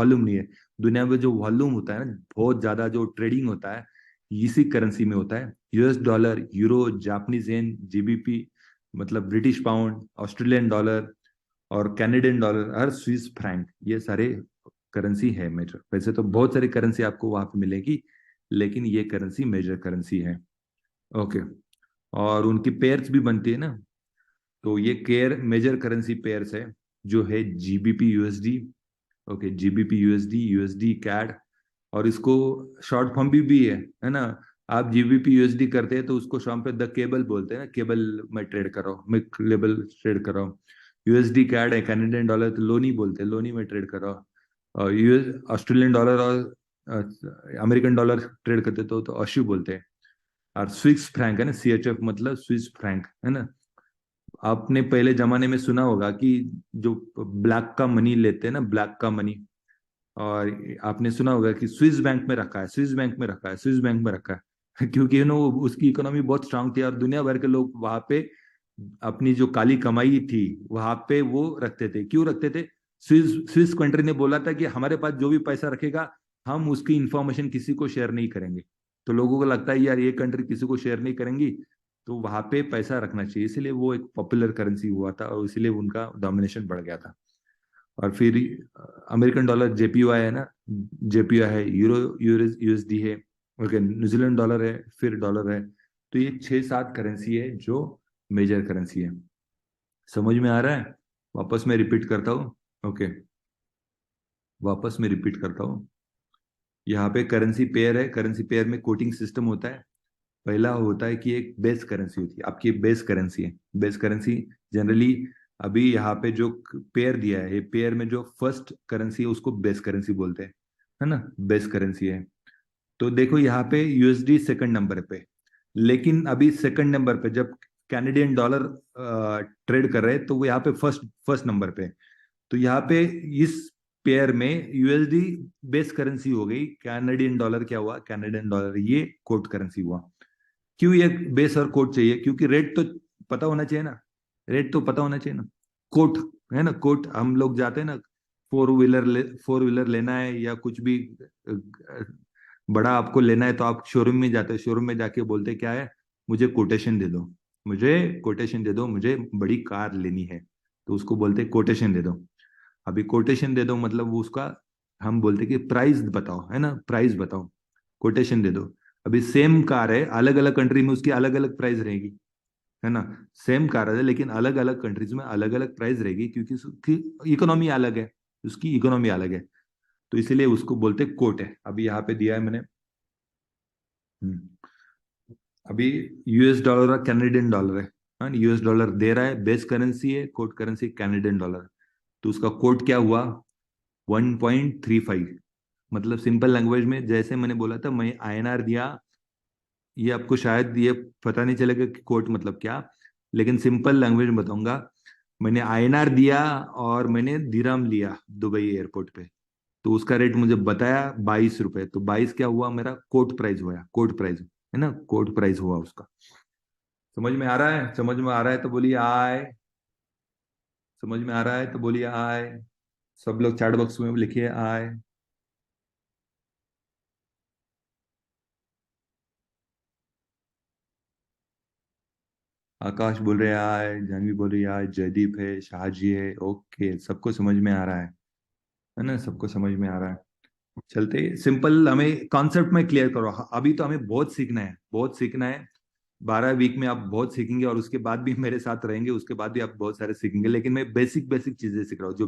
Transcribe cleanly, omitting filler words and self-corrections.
Volume नहीं है। दुनिया में जो वॉल्यूम होता है ना, बहुत ज्यादा जो ट्रेडिंग होता है, इसी करेंसी में होता है। US dollar, euro, Japanese yen, GBP, मतलब ब्रिटिश पाउंड, ऑस्ट्रेलियन डॉलर और कैनेडियन डॉलर, हर स्विस फ्रैंक, ये सारे करेंसी है मेजर। वैसे तो बहुत सारी करेंसी आपको वहां पे मिलेगी, लेकिन ये करेंसी मेजर करेंसी है। ओके। और उनकी पेयर्स भी बनती है ना, तो ये केयर मेजर करेंसी पेयर्स है, जो है GBP USD. Okay, GBP USD, USD CAD, और इसको शॉर्ट फॉर्म भी है ना। आप जीबीपी यूएसडी करते हैं तो उसको शॉर्ट पे द केबल बोलते हैं ना, केबल में ट्रेड कर रहा हूँ मैं, केबल ट्रेड कर रहा हूँ। यूएसडी कैड है, कैनेडियन डॉलर तो लोनी बोलते हैं, लोनी में ट्रेड कर रहा हूँ। और यूएस ऑस्ट्रेलियन डॉलर और अमेरिकन डॉलर ट्रेड करते तो ऑशू बोलते हैं। और स्विस फ्रैंक है ना, सीएचएफ मतलब स्विस फ्रैंक है ना। आपने पहले जमाने में सुना होगा कि जो ब्लैक का मनी लेते हैं ना, ब्लैक का मनी, और आपने सुना होगा कि स्विस बैंक में रखा है, स्विस बैंक में रखा है, स्विस बैंक में रखा है क्योंकि उसकी इकोनॉमी बहुत स्ट्रांग थी और दुनिया भर के लोग वहां पे अपनी जो काली कमाई थी वहां पे वो रखते थे। क्यों रखते थे? स्विस स्विस कंट्री ने बोला था कि हमारे पास जो भी पैसा रखेगा, हम उसकी इंफॉर्मेशन किसी को शेयर नहीं करेंगे। तो लोगों को लगता है यार ये कंट्री किसी को शेयर नहीं करेंगी, तो वहां पे पैसा रखना चाहिए, इसलिए वो एक पॉपुलर करेंसी हुआ था और इसीलिए उनका डोमिनेशन बढ़ गया था। और फिर अमेरिकन डॉलर जेपीवाई है ना, जेपीवाई है, यूरो यूएसडी है, ओके, न्यूजीलैंड डॉलर है, फिर डॉलर है। तो ये 6-7 करेंसी है जो मेजर करेंसी है। समझ में आ रहा है? वापस मैं रिपीट करता हूँ। ओके, वापस मैं रिपीट करता हूँ। यहाँ पे करेंसी पेयर है, करेंसी पेयर में कोटिंग सिस्टम होता है। पहला होता है कि एक बेस करेंसी होती है, आपकी बेस करेंसी है। बेस करेंसी जनरली, अभी यहाँ पे जो पेयर दिया है, ये पेयर में जो फर्स्ट करेंसी है उसको बेस करेंसी बोलते हैं, है ना, बेस करेंसी है। तो देखो यहाँ पे यूएसडी सेकंड नंबर पे, लेकिन अभी सेकंड नंबर पे जब कैनेडियन डॉलर ट्रेड कर रहे हैं तो वो यहाँ पे फर्स्ट फर्स्ट नंबर पे है। तो यहाँ पे इस पेयर में यूएसडी बेस करेंसी हो गई, कैनेडियन डॉलर क्या हुआ, कैनेडियन डॉलर ये कोट करेंसी हुआ। क्यों ये बेस और कोट चाहिए? क्योंकि रेट तो पता होना चाहिए ना, रेट तो पता होना चाहिए ना। कोट है ना, कोट हम लोग जाते हैं ना, फोर व्हीलर लेना है या कुछ भी बड़ा आपको लेना है तो आप शोरूम में जाते हैं, शोरूम में जाके बोलते क्या है, मुझे कोटेशन दे दो, मुझे कोटेशन दे दो, मुझे बड़ी कार लेनी है, तो उसको बोलते कोटेशन दे दो। अभी कोटेशन दे दो मतलब वो उसका, हम बोलते कि प्राइस बताओ, है ना, प्राइस बताओ, कोटेशन दे दो। अभी सेम कार है, अलग अलग कंट्री में उसकी अलग अलग प्राइस रहेगी, है ना। सेम कार है लेकिन अलग अलग कंट्रीज में अलग अलग प्राइस रहेगी, क्योंकि उसकी इकोनॉमी अलग है, उसकी इकोनॉमी अलग है। तो इसीलिए उसको बोलते कोट है। अभी यहाँ पे दिया है मैंने। हम्म, अभी यूएस डॉलर और कैनेडियन डॉलर है। हाँ, यूएस डॉलर दे रहा है, बेस करेंसी है, कोट करेंसी कैनेडियन डॉलर। तो उसका कोट क्या हुआ? 1.35। मतलब सिंपल लैंग्वेज में जैसे मैंने बोला था, मैं आईएनआर दिया, ये आपको शायद ये पता नहीं चलेगा कि कोट मतलब क्या, लेकिन सिंपल लैंग्वेज में बताऊंगा। मैंने आईएनआर दिया और मैंने दिरहम लिया दुबई एयरपोर्ट पे, तो उसका रेट मुझे बताया 22 रुपए। तो 22 क्या हुआ? मेरा कोट प्राइस हुआ, कोट प्राइस है ना, कोट प्राइस हुआ उसका। समझ में आ रहा है? समझ में आ रहा है तो बोलिए आय। समझ में आ रहा है तो बोलिए आय। सब लोग चैट बॉक्स में लिखिए आय। आकाश बोल रहे हैं आय, जानवी बोल रही है आय, जयदीप है, शाहजी है। ओके, सबको समझ में आ रहा है ना, सबको समझ में आ रहा है। चलते सिंपल, हमें कॉन्सेप्ट में क्लियर करो। अभी तो हमें बहुत सीखना है, बहुत सीखना है। 12 वीक में आप बहुत सीखेंगे और उसके बाद भी मेरे साथ रहेंगे, उसके बाद भी आप बहुत सारे सीखेंगे, लेकिन मैं बेसिक बेसिक चीजें सीख रहा हूँ जो